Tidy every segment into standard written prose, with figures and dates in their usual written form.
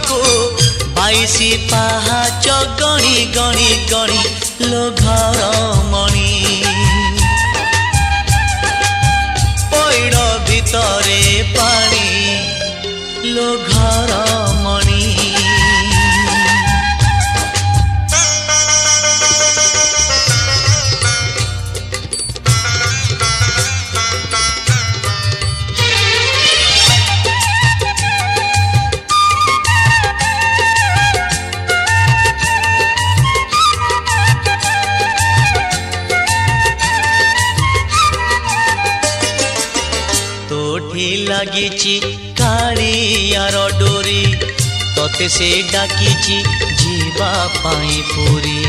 को 22 पाहाच गणी गणी गणी लो घर मणि पैड़ भितरे पानी लो घर मणि लगी कालियार डोरी तोते से डाकी जीवा पाई पूरी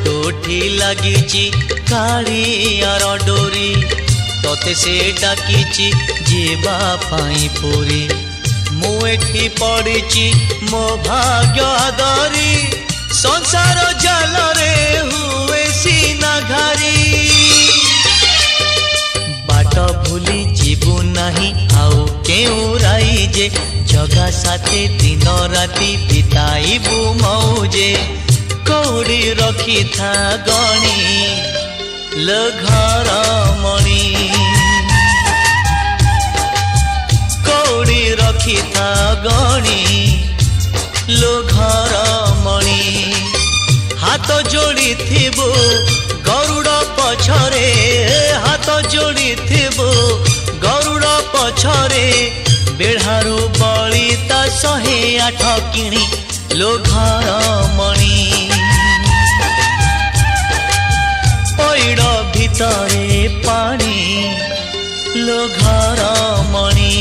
तोठी लगी कालियार डोरी तोते से डाकी जीवा पाई पूरी मुठी पड़ी मो भाग्य आदरी संसार जाल रे हुए सीना घारी भूली जीवु नहीं आउ केउ राई जे जगा साथे दिन राति बिताइबु मौजे कौड़ी रखी था गणी लो घर मणि कौड़ी रखी था गणी लो घर मणि हाथ जोड़ी थिबो गरुड़ पछरे हाथ जोड़ी थिबो गरुड़ पछरे बेढ़ारू बली ता 108 किणी लो घर मणि पैड़ भितरे पानी लो घर मणि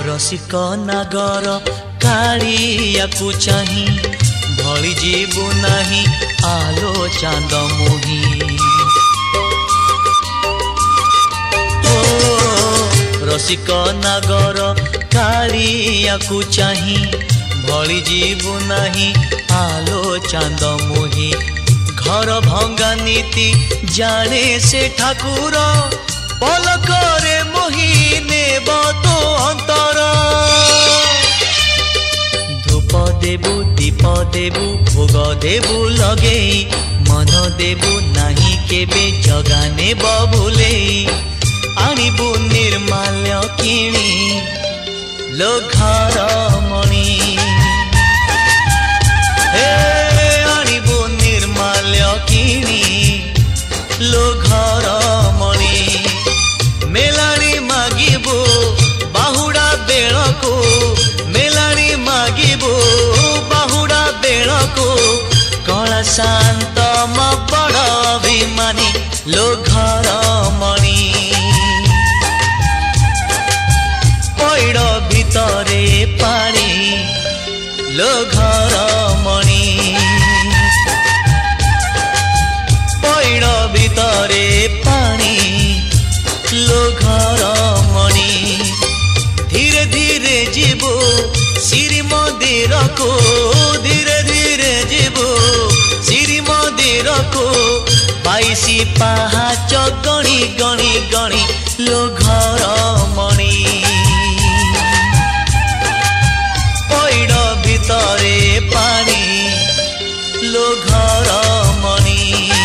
रसिक नागर कालिया को चाही भली जीवु नहीं आलो चांद मोही ओ रसिक नागर कालिया को चाही भली जीवु नहीं आलो चांद मोही घर भंगा नीति जाने से ठाकुर पलकरे मोही नेब तो अंतर धूप देबु दीप देबु भोग देबु लगे मन देबु नहीं केबे जगा नेब भूले आनिबु निर्माल्य किणी लो घर मणि हे आनिबु निर्माल्य किणी लो घर मणि मेलाणी मागिबो बाहुड़ा बेल को मेलाणी मागिबो बाहुड़ा बेल को कला शांत बड़ अभिमानी लो घर मणि पैड़ भितरे पानी लो घर मणि पैड़ भितरे पानी लो घर मणि धीरे धीरे जीवो श्री मंदिर को धीरे धीरे जीवो श्री मंदिर को 22 पाहाच गणी गणी गणी लो घर मणि पैड़ भितरे पानी लो घर मणि।